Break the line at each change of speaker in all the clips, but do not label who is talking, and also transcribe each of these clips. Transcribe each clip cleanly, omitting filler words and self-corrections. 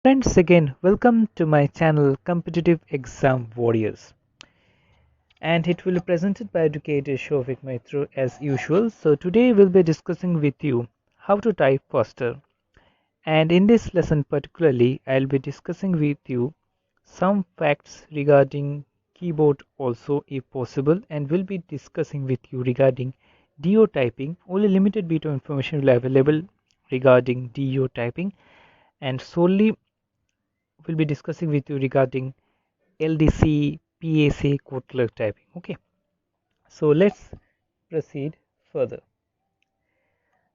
Friends, again, welcome to my channel Competitive Exam Warriors. And it will be presented by educator Shofik Maitro as usual. So, today we'll be discussing with you how to type faster. And in this lesson, particularly, I'll be discussing with you some facts regarding keyboard also, if possible, and we'll be discussing with you regarding DO typing. Only limited bit of information will be available regarding DO typing, and solely we'll be discussing with you regarding LDC, PAC, code clerk typing. Okay, so let's proceed further.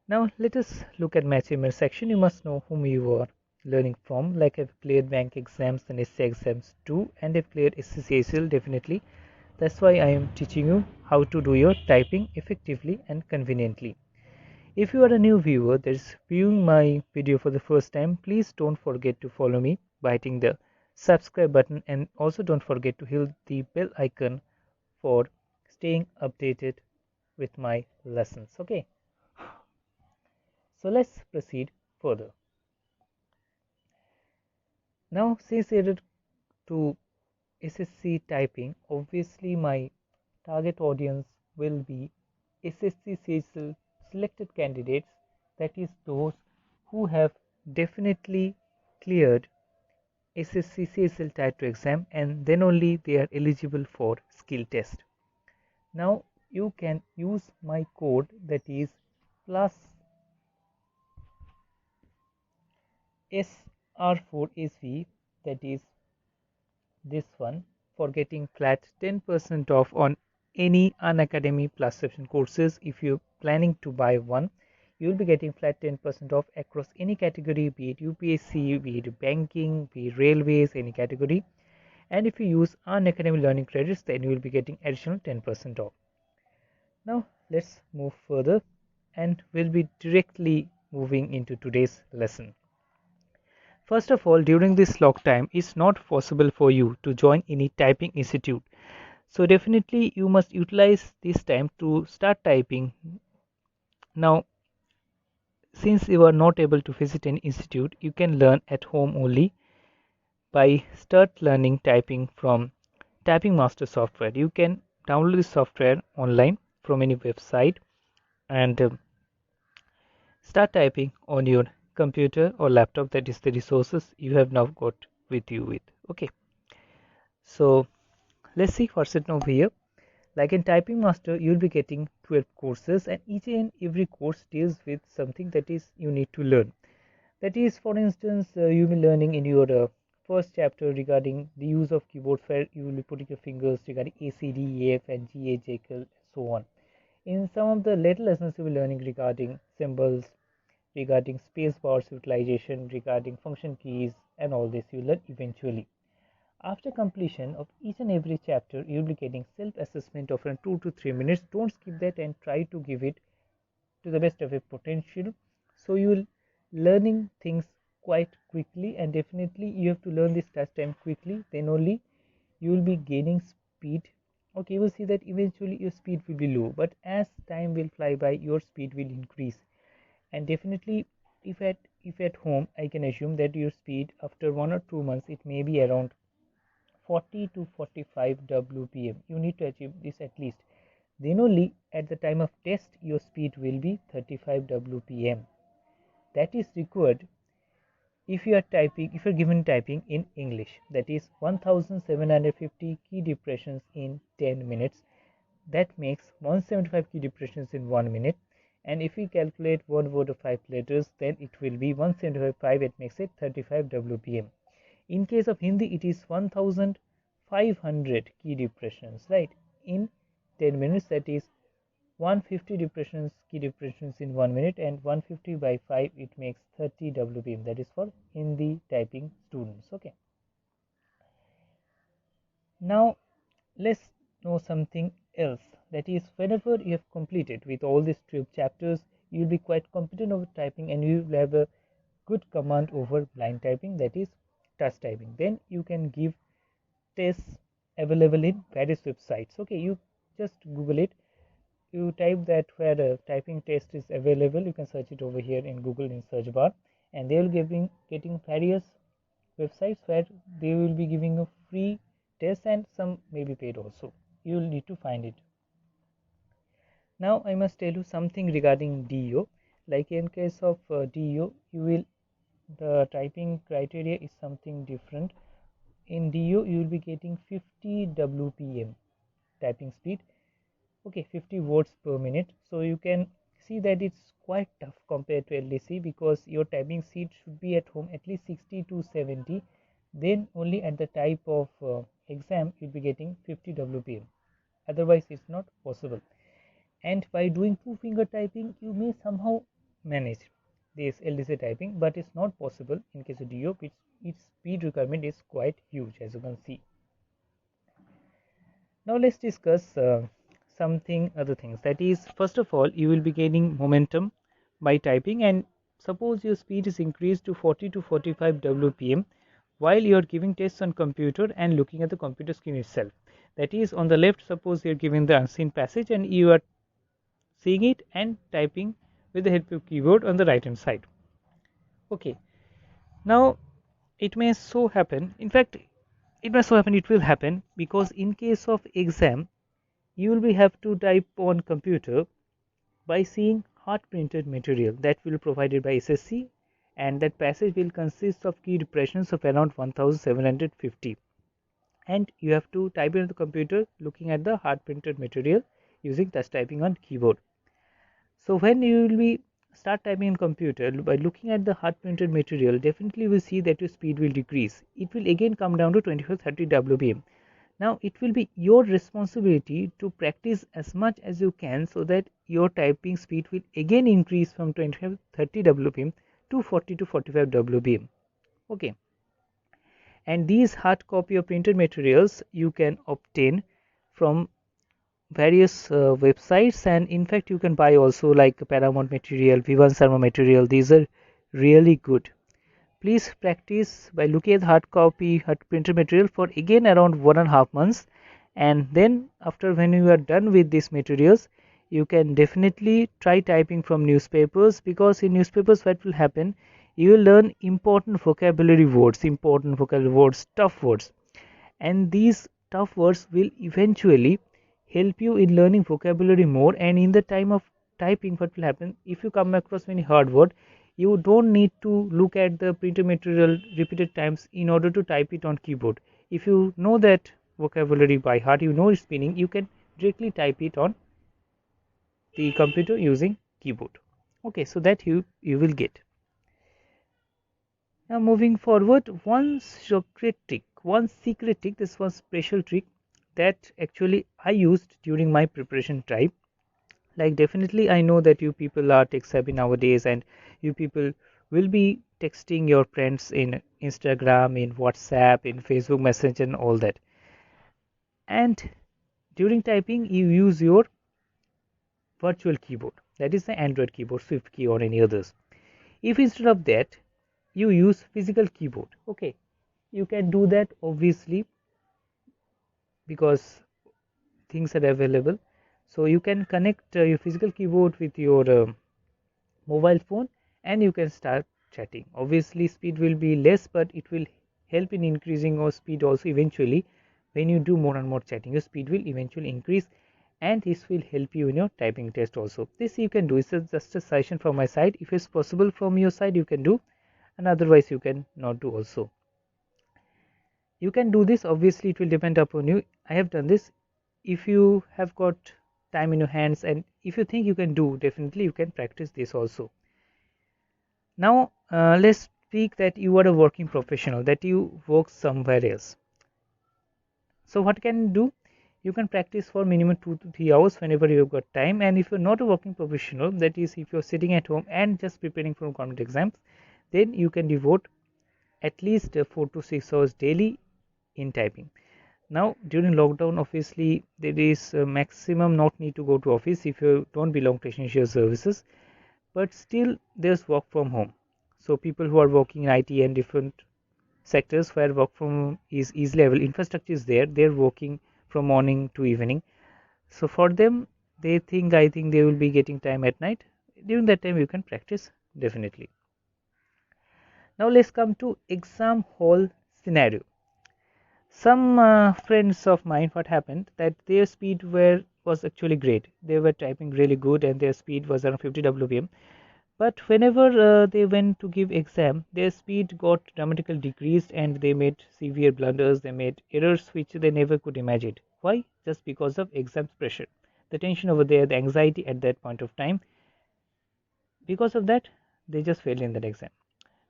Now let us look at my achievement section. You must know whom you are learning from. Like I've cleared bank exams and SC exams too, and I've cleared SCCSL definitely. That's why I am teaching you how to do your typing effectively and conveniently. If you are a new viewer that is viewing my video for the first time, please don't forget to follow me by hitting the subscribe button, and also don't forget to hit the bell icon for staying updated with my lessons. Okay, so let's proceed further. Now, since it to SSC typing, obviously my target audience will be SSC CSL selected candidates, that is those who have definitely cleared SSC CSL Type 2 exam, and then only they are eligible for skill test. Now you can use my code, that is plus SR4SV, that is this one, for getting flat 10% off on any Unacademy Plus subscription courses. If you're planning to buy one, you'll be getting flat 10% off across any category, be it UPSC, be it banking, be it railways, any category. And if you use Unacademy learning credits, then you will be getting additional 10% off. Now let's move further, and we'll be directly moving into today's lesson. First of all, during this lock time, it's not possible for you to join any typing institute. So definitely you must utilize this time to start typing. Now, since you are not able to visit an institute, you can learn at home only by start learning typing from Typing Master software. You can download the software online from any website, and start typing on your computer or laptop. That is the resources you have now got with you with. Okay, so let's see what's it over here. Like in Typing Master, you'll be getting 12 courses, and each and every course deals with something that is you need to learn. That is, for instance, you'll be learning in your first chapter regarding the use of keyboard, where you will be putting your fingers regarding A, C, D, E, F, and G, H, I, K, L, and so on. In some of the later lessons, you'll be learning regarding symbols, regarding space bars utilization, regarding function keys, and all this you learn eventually. After completion of each and every chapter, you'll be getting self-assessment of around 2 to 3 minutes. Don't skip that and try to give it to the best of your potential. So you'll learning things quite quickly, and definitely you have to learn this test time quickly. Then only you will be gaining speed. Okay, you will see that eventually your speed will be low, but as time will fly by, your speed will increase. And definitely, if at home, I can assume that your speed after 1 or 2 months, it may be around 40 to 45 WPM. You need to achieve this at least. Then only at the time of test your speed will be 35 WPM. That is required if you are given typing in English, that is 1750 key depressions in 10 minutes. That makes 175 key depressions in 1 minute. And if we calculate one word of 5 letters, then it will be 175, it makes it 35 WPM. In case of Hindi, it is 1500 key depressions, right, in 10 minutes. That is 150 key depressions in 1 minute, and 150 by 5, it makes 30 WPM. That is for Hindi typing students. Okay, now let's know something else. That is, whenever you have completed with all these 12 chapters, you'll be quite competent over typing, and you will have a good command over blind typing, that is touch typing. Then you can give tests available in various websites. Okay, you just Google it. You type that where a typing test is available. You can search it over here in Google in search bar, and they will getting various websites where they will be giving a free test and some may be paid also. You will need to find it. Now I must tell you something regarding DEO. Like in case of DEO, the typing criteria is something different. In DEO, you will be getting 50 WPM typing speed. Okay, 50 words per minute. So you can see that it's quite tough compared to LDC, because your typing speed should be at home at least 60 to 70. Then only at the type of exam you'll be getting 50 WPM. Otherwise, it's not possible. And by doing two finger typing, you may somehow manage this LDC typing, but it's not possible in case of DEO, which its speed requirement is quite huge, as you can see. Now let's discuss something other things. That is, first of all, you will be gaining momentum by typing, and suppose your speed is increased to 40 to 45 WPM while you are giving tests on computer and looking at the computer screen itself. That is, on the left, suppose you are giving the unseen passage and you are seeing it and typing with the help of keyboard on the right hand side. Okay, now it may so happen, in fact it will happen, because in case of exam you will be have to type on computer by seeing hard printed material that will be provided by SSC, and that passage will consist of key depressions of around 1750, and you have to type it on the computer looking at the hard printed material using touch typing on keyboard. So when you will be start typing in computer by looking at the hard printed material, definitely you will see that your speed will decrease. It will again come down to 25-30 WPM. Now it will be your responsibility to practice as much as you can, so that your typing speed will again increase from 25-30 WPM to 40 to 45 WPM. Okay, and these hard copy of printed materials you can obtain from various websites, and in fact you can buy also, like Paramount material, Vivan Sharma material. These are really good. Please practice by looking at hard copy, hard printed material for again around 1.5 months, and then after, when you are done with these materials, you can definitely try typing from newspapers, because in newspapers what will happen, you will learn important vocabulary words, tough words, and these tough words will eventually help you in learning vocabulary more. And in the time of typing, what will happen, if you come across any hard word, you don't need to look at the printed material repeated times in order to type it on keyboard. If you know that vocabulary by heart, you know its meaning, you can directly type it on the computer using keyboard. Okay, so that you will get. Now moving forward, one secret trick, this was special trick that actually I used during my preparation time. Like, definitely I know that you people are tech savvy nowadays, and you people will be texting your friends in Instagram, in WhatsApp, in Facebook Messenger and all that. And during typing you use your virtual keyboard, that is the Android keyboard, Swift key or any others. If instead of that you use physical keyboard, okay, you can do that obviously, because things are available. So you can connect your physical keyboard with your mobile phone, and you can start chatting. Obviously speed will be less, but it will help in increasing your speed also. Eventually when you do more and more chatting, your speed will eventually increase, and this will help you in your typing test also. This you can do. It's just a suggestion from my side. If it's possible from your side, you can do, and otherwise you can not do also. You can do this, obviously it will depend upon you. I have done this. If you have got time in your hands, and if you think you can do, definitely you can practice this also. Now let's speak that you are a working professional, that you work somewhere else. So what can you do? You can practice for minimum 2 to 3 hours whenever you've got time. And if you're not a working professional, that is, if you're sitting at home and just preparing for government exams, then you can devote at least 4 to 6 hours daily in typing. Now during lockdown, obviously there is a maximum not need to go to office if you don't belong to essential services, but still there's work from home. So people who are working in IT and different sectors where work from home is easily available, infrastructure is there, they're working from morning to evening. So for them, I think they will be getting time at night. During that time you can practice definitely. Now let's come to exam hall scenario. Some friends of mine, what happened that their speed was actually great. They were typing really good and their speed was around 50 wpm. But whenever they went to give exam, their speed got dramatically decreased and they made severe blunders. They made errors which they never could imagine. Why? Just because of exam pressure, the tension over there, the anxiety at that point of time. Because of that, they just failed in that exam.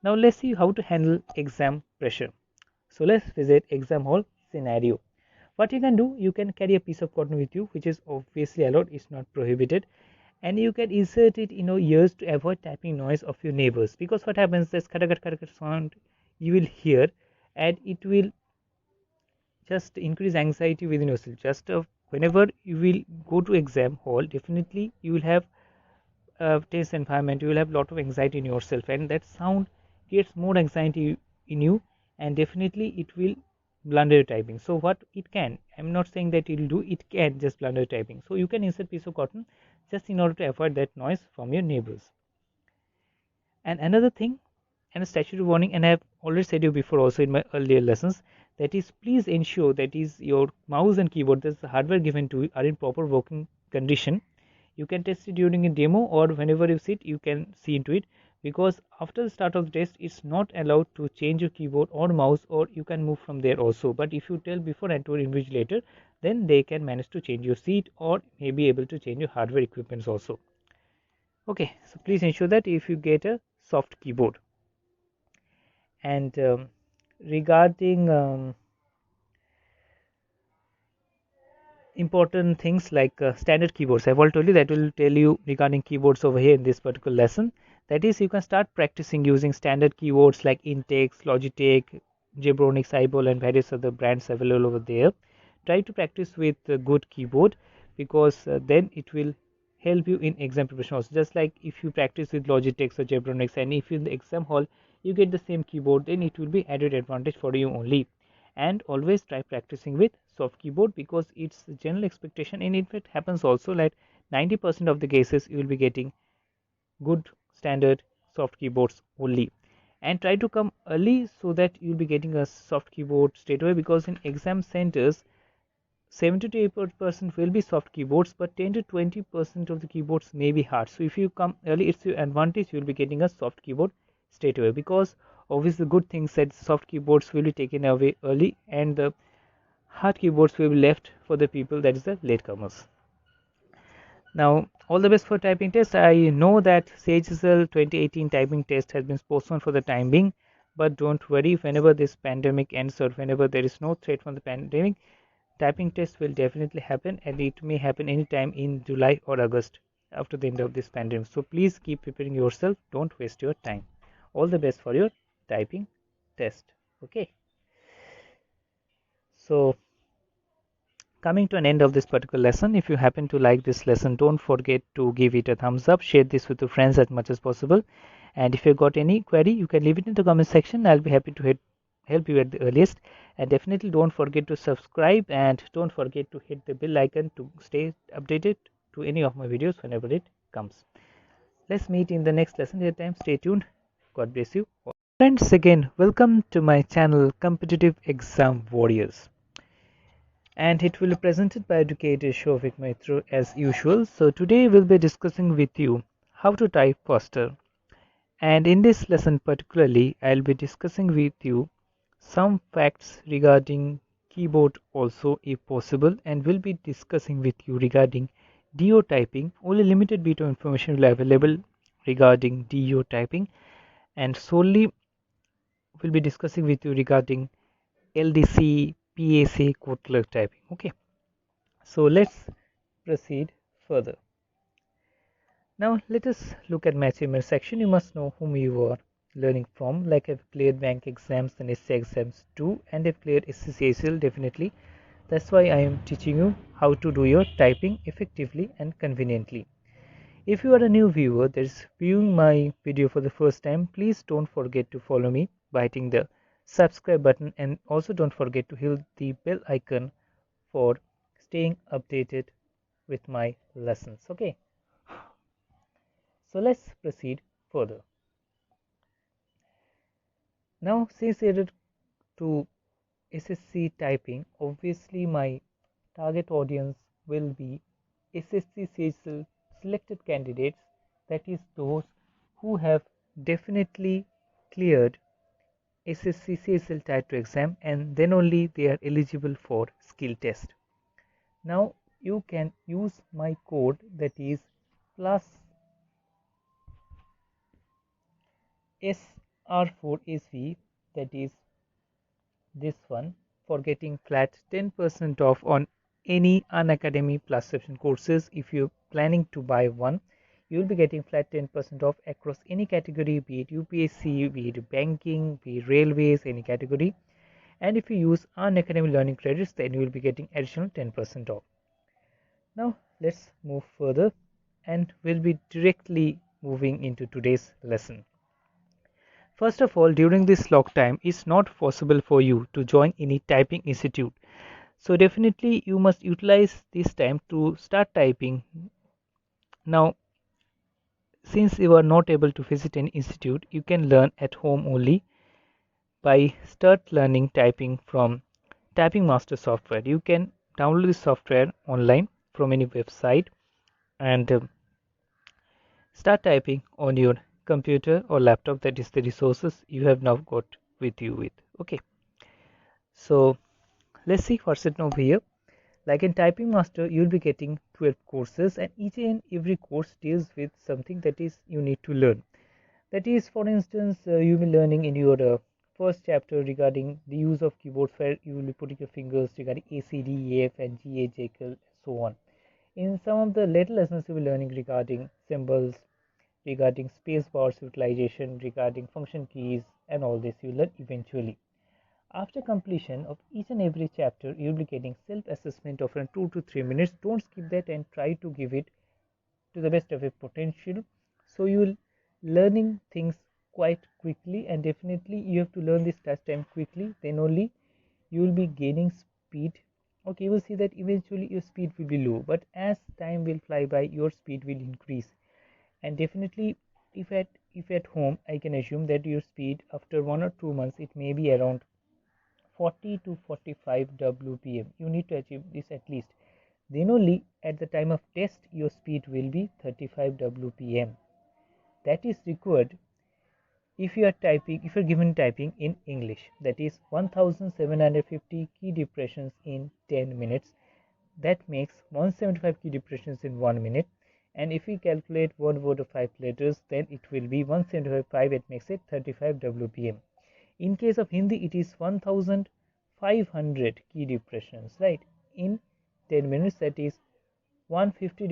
Now let's see how to handle exam pressure. So let's visit exam hall scenario. What you can do, you can carry a piece of cotton with you, which is obviously allowed, it's not prohibited, and you can insert it in your ears to avoid tapping noise of your neighbors, because what happens, this kata sound you will hear, and it will just increase anxiety within yourself. Just whenever you will go to exam hall, definitely you will have tense environment, you will have a lot of anxiety in yourself, and that sound creates more anxiety in you, and definitely it will blunder your typing. So what it can, I'm not saying that it will do, it can just blunder typing. So you can insert piece of cotton just in order to avoid that noise from your neighbors. And another thing, and a statutory warning, and I have already said you before also in my earlier lessons, that is, please ensure that is your mouse and keyboard, that's the hardware given to you, are in proper working condition. You can test it during a demo, or whenever you sit you can see into it, because after the start of the test it's not allowed to change your keyboard or mouse, or you can move from there also. But if you tell before and to invigilator, then they can manage to change your seat or may be able to change your hardware equipments also. Okay, so please ensure that if you get a soft keyboard. And regarding important things like standard keyboards, I've already told you that will tell you regarding keyboards over here in this particular lesson. That is, you can start practicing using standard keyboards like Intex, Logitech, Jabronics, Eyeball, and various other brands available over there. Try to practice with a good keyboard, because then it will help you in exam preparation also. Just like if you practice with Logitech or Jabronics, and if in the exam hall you get the same keyboard, then it will be added advantage for you only. And always try practicing with soft keyboard, because it's the general expectation, and in fact happens also, like 90% of the cases you will be getting good standard soft keyboards only. And try to come early so that you'll be getting a soft keyboard straight away, because in exam centers 70 to 80% will be soft keyboards, but 10 to 20% of the keyboards may be hard. So if you come early, it's your advantage, you'll be getting a soft keyboard straight away, because obviously the good thing said soft keyboards will be taken away early, and the hard keyboards will be left for the people, that is the latecomers. Now, all the best for typing test. I know that CHSL 2018 typing test has been postponed for the time being, but don't worry, whenever this pandemic ends or whenever there is no threat from the pandemic, typing test will definitely happen, and it may happen anytime in July or August after the end of this pandemic. So please keep preparing yourself, don't waste your time. All the best for your typing test. Okay. So coming to an end of this particular lesson, if you happen to like this lesson, don't forget to give it a thumbs up, share this with your friends as much as possible, and if you got any query you can leave it in the comment section. I'll be happy to help you at the earliest. And definitely don't forget to subscribe, and don't forget to hit the bell icon to stay updated to any of my videos whenever it comes. Let's meet in the next lesson. Till time, stay tuned. God bless you. Friends, again welcome to my channel Competitive Exam Warriors, and it will be presented by educator Shovik Maitro as usual. So today we'll be discussing with you how to type faster, and in this lesson particularly I'll be discussing with you some facts regarding keyboard also if possible, and we'll be discussing with you regarding DO typing. Only limited bit of information will be available regarding DO typing, and solely we'll be discussing with you regarding LDC, PAC, code clerk typing. Okay. So let's proceed further. Now let us look at my achievement section. You must know whom you are learning from. Like I've cleared bank exams and SC exams too, and I've cleared SCCSL definitely. That's why I am teaching you how to do your typing effectively and conveniently. If you are a new viewer that is viewing my video for the first time, please don't forget to follow me by hitting the subscribe button, and also don't forget to hit the bell icon for staying updated with my lessons. Okay, so let's proceed further. Now, since it to SSC typing, obviously my target audience will be SSC CSL selected candidates, that is those who have definitely cleared SSC CSL Type 2 exam and then only they are eligible for skill test. Now you can use my code, that is plus SR4SV, that is this one, for getting flat 10% off on any Unacademy Plus subscription courses. If you're planning to buy one, you'll be getting flat 10% off across any category, be it UPSC, be it banking, be it railways, any category. And if you use Unacademy learning credits, then you will be getting additional 10% off. Now let's move further and we'll be directly moving into today's lesson. First of all, during this lock time, it's not possible for you to join any typing institute. So definitely you must utilize this time to start typing. Now, since you are not able to visit an institute, you can learn at home only by start learning typing from Typing Master software. You can download this software online from any website and start typing on your computer or laptop, that is the resources you have now got with you with. Okay, so let's see what's it over here. Like in Typing Master, you'll be getting 12 courses, and each and every course deals with something that is you need to learn. That is, for instance, you'll be learning in your first chapter regarding the use of keyboards, where you will be putting your fingers regarding A, C, D, E, F, and G, H, J, K, and so on. In some of the later lessons, you'll be learning regarding symbols, regarding space bars utilization, regarding function keys, and all this you learn eventually. After completion of each and every chapter, you'll be getting self-assessment of around 2 to 3 minutes. Don't skip that and try to give it to the best of your potential. So you'll learning things quite quickly, and definitely you have to learn this test time quickly. Then only you will be gaining speed. Okay, you will see that eventually your speed will be low, but as time will fly by, your speed will increase. And definitely, if at home, I can assume that your speed after 1 or 2 months, it may be around 40 to 45 WPM. You need to achieve this at least. Then only at the time of test your speed will be 35 WPM. That is required if you are given typing in English, that is 1750 key depressions in 10 minutes. That makes 175 key depressions in 1 minute. And if we calculate one word of 5 letters, then it will be 175, it makes it 35 WPM. In case of Hindi, it is 1500 key depressions, right, in 10 minutes. That is 150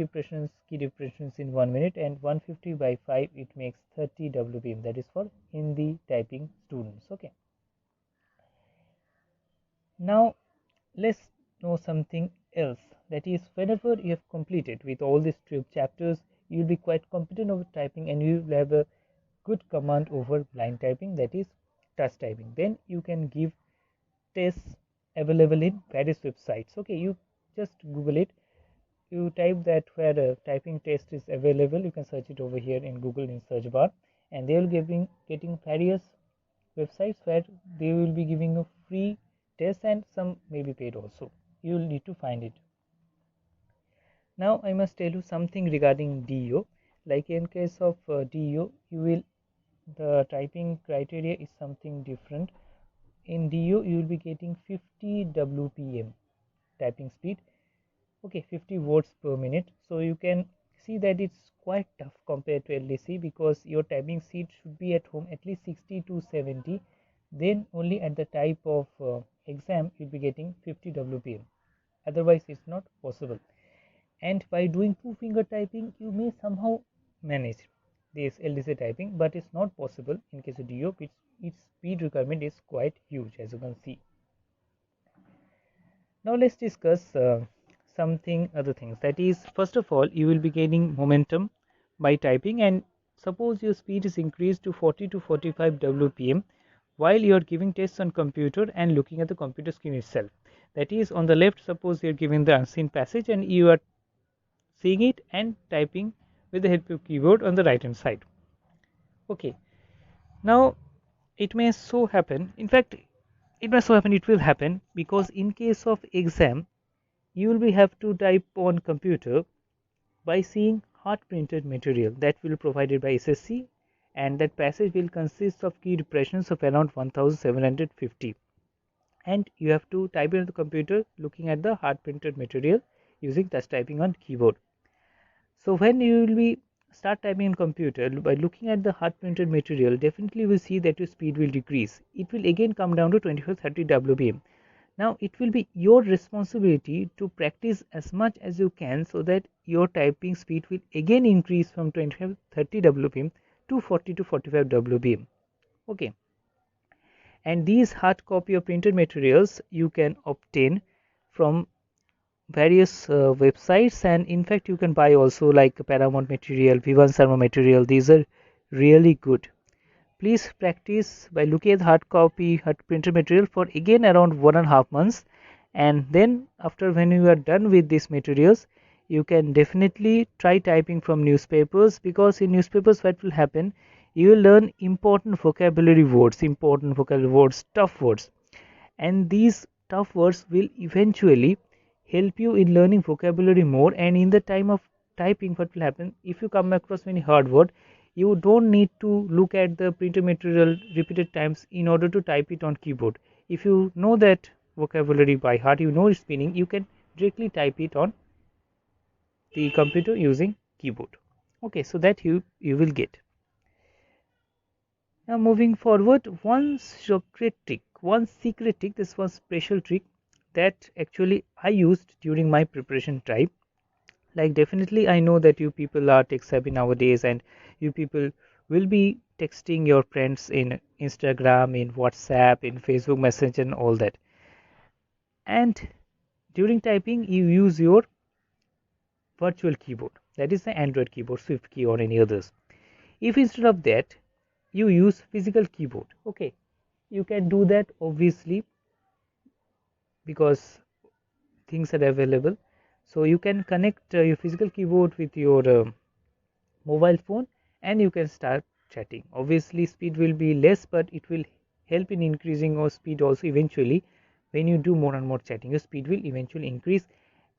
key depressions in 1 minute, and 150 by 5, it makes 30 WPM. That is for Hindi typing students. Okay, now let's know something else. That is, whenever you have completed with all these 12 chapters, you will be quite competent over typing, and you will have a good command over blind typing, that is touch typing. Then you can give tests available in various websites. Okay, you just Google it. You type that where a typing test is available. You can search it over here in Google in search bar, and they will be getting various websites where they will be giving a free test, and some may be paid also. You will need to find it. Now I must tell you something regarding DEO. Like in case of DEO, the typing criteria is something different. In DEO, you will be getting 50 WPM typing speed. Okay, 50 words per minute. So you can see that it's quite tough compared to LDC, because your typing speed should be at home at least 60 to 70. Then only at the type of exam you'll be getting 50 WPM. Otherwise, it's not possible. And by doing two finger typing, you may somehow manage this LDC typing, but it's not possible in case of DEO. Its speed requirement is quite huge, as you can see. Now let's discuss something other things. That is, first of all, you will be gaining momentum by typing, and suppose your speed is increased to 40 to 45 WPM while you are giving tests on computer and looking at the computer screen itself. That is, on the left, suppose you are given the unseen passage and you are seeing it and typing with the help of keyboard on the right hand side. Okay, now it may so happen, in fact it may so happen, it will happen, because in case of exam you will be have to type on computer by seeing hard printed material that will be provided by SSC, and that passage will consist of key depressions of around 1750, and you have to type it on the computer looking at the hard printed material using touch typing on keyboard. So when you will be start typing in computer by looking at the hard printed material, definitely you will see that your speed will decrease. It will again come down to 25-30 WBM. Now it will be your responsibility to practice as much as you can so that your typing speed will again increase from 25-30 WBM to 40 to 45 WBM. Okay. And these hard copy of printed materials you can obtain from various websites, and in fact you can buy also like Paramount material, Vivan Sharma material. These are really good. Please practice by looking at hard copy, hard printed material for again around 1.5 months, and then after when you are done with these materials, you can definitely try typing from newspapers, because in newspapers what will happen, you will learn important vocabulary words, tough words, and these tough words will eventually help you in learning vocabulary more. And in the time of typing, what will happen, if you come across any hard word, you don't need to look at the printed material repeated times in order to type it on keyboard. If you know that vocabulary by heart, you know its meaning, you can directly type it on the computer using keyboard. Okay, so that you will get. Now moving forward, one secret trick, this was special trick that actually I used during my preparation time. Like definitely I know that you people are tech savvy nowadays, and you people will be texting your friends in Instagram, in WhatsApp, in Facebook Messenger and all that. And during typing you use your virtual keyboard, that is the Android keyboard, Swift key or any others. If instead of that you use physical keyboard, okay, you can do that obviously, because things are available. So you can connect your physical keyboard with your mobile phone, and you can start chatting. Obviously speed will be less, but it will help in increasing your speed also. Eventually when you do more and more chatting, your speed will eventually increase,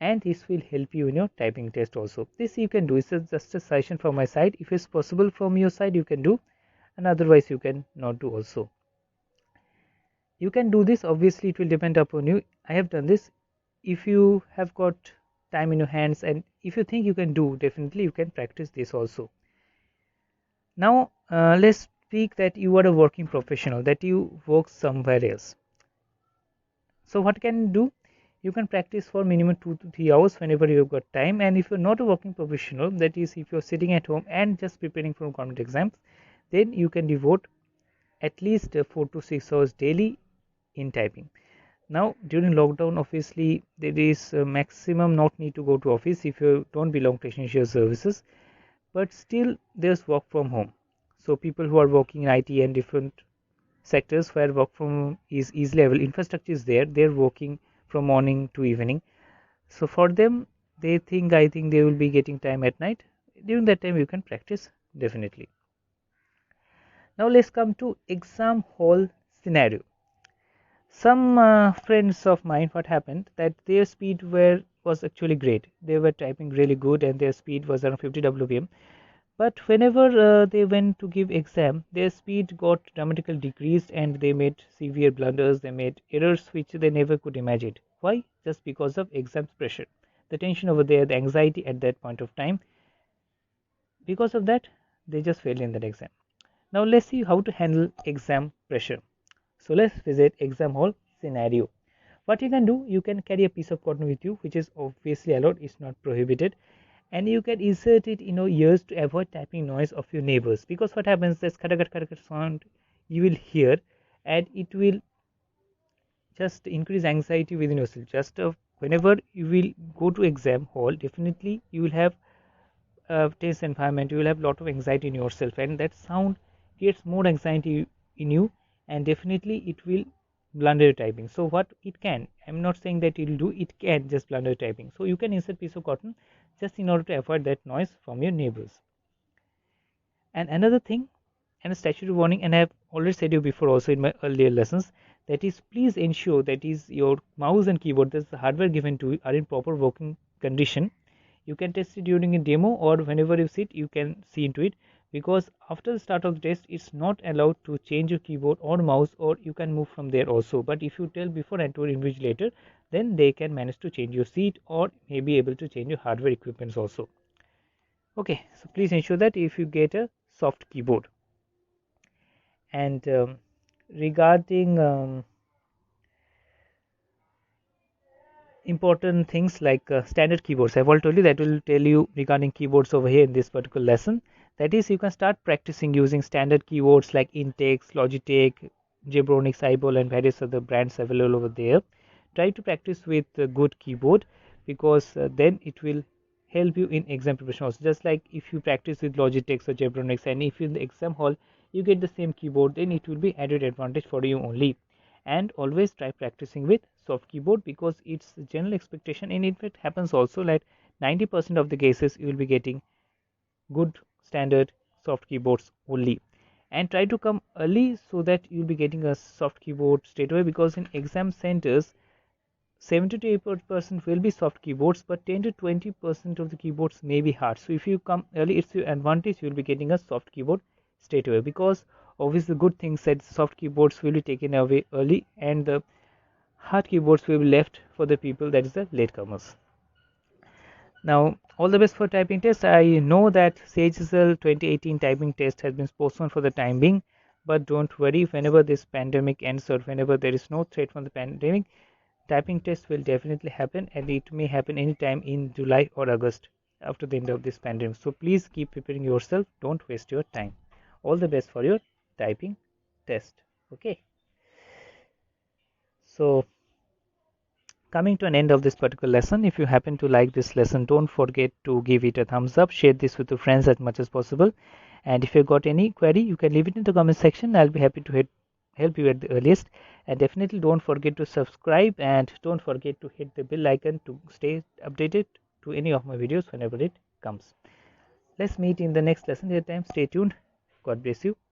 and this will help you in your typing test also. This you can do. It's just a suggestion from my side. If it's possible from your side, you can do, and otherwise you can not do also. You can do this, obviously it will depend upon you. I have done this. If you have got time in your hands, and if you think you can do, definitely you can practice this also. Now let's speak that you are a working professional, that you work somewhere else. So what can you do? You can practice for minimum 2 to 3 hours whenever you have got time. And if you're not a working professional, that is if you're sitting at home and just preparing for government exams, then you can devote at least 4 to 6 hours daily in typing. Now during lockdown, obviously there is a maximum not need to go to office if you don't belong to essential services, but still there's work from home. So people who are working in IT and different sectors where work from home is easily available, infrastructure is there, they're working from morning to evening. So for them, I think they will be getting time at night. During that time you can practice definitely. Now let's come to exam hall scenario. Some friends of mine, what happened, that their speed was actually great, they were typing really good and their speed was around 50 WBM, but whenever they went to give exam, their speed got dramatically decreased, and they made severe blunders, they made errors which they never could imagine. Why? Just because of exam pressure, the tension over there, the anxiety at that point of time. Because of that, they just failed in that exam. Now let's see how to handle exam pressure. So let's visit exam hall scenario. What you can do, you can carry a piece of cotton with you, which is obviously allowed, it's not prohibited, and you can insert it in your ears to avoid tapping noise of your neighbors. Because what happens, this kata sound you will hear, and it will just increase anxiety within yourself. Just whenever you will go to exam hall, definitely you will have tense environment, you will have a lot of anxiety in yourself, and that sound creates more anxiety in you, and definitely it will blunder your typing. So what it can, I'm not saying that it will do, it can just blunder typing. So you can insert piece of cotton just in order to avoid that noise from your neighbors. And another thing, and a statutory warning, and I have already said you before also in my earlier lessons, that is, please ensure that is your mouse and keyboard, that's the hardware given to you, are in proper working condition. You can test it during a demo, or whenever you sit you can see into it, because after the start of the test it's not allowed to change your keyboard or mouse, or you can move from there also. But if you tell before and to invigilator, then they can manage to change your seat or may be able to change your hardware equipments also. Okay, so please ensure that if you get a soft keyboard. And regarding important things like standard keyboards, I've already told you that will tell you regarding keyboards over here in this particular lesson. That is, you can start practicing using standard keyboards like Intex, Logitech, Zebronics, Eyeball, and various other brands available over there. Try to practice with a good keyboard, because then it will help you in exam preparation also. Just like if you practice with Logitech or Zebronics, and if in the exam hall you get the same keyboard, then it will be added advantage for you only. And always try practicing with soft keyboard, because it's general expectation, and if it happens also like 90% of the cases you will be getting good standard soft keyboards only. And try to come early so that you'll be getting a soft keyboard straight away, because in exam centers 70 to 80% will be soft keyboards, but 10 to 20% of the keyboards may be hard. So if you come early, it's your advantage, you'll be getting a soft keyboard straight away, because obviously the good thing said soft keyboards will be taken away early, and the hard keyboards will be left for the people, that is the latecomers. Now, all the best for typing test. I know that CHSL 2018 typing test has been postponed for the time being, but don't worry, whenever this pandemic ends or whenever there is no threat from the pandemic, typing test will definitely happen, and it may happen anytime in July or August after the end of this pandemic. So please keep preparing yourself, don't waste your time. All the best for your typing test. Okay. So coming to an end of this particular lesson, if you happen to like this lesson, don't forget to give it a thumbs up, share this with your friends as much as possible, and if you got any query you can leave it in the comment section. I'll be happy to help you at the earliest. And definitely don't forget to subscribe, and don't forget to hit the bell icon to stay updated to any of my videos whenever it comes. Let's meet in the next lesson. Till time, stay tuned. God bless you.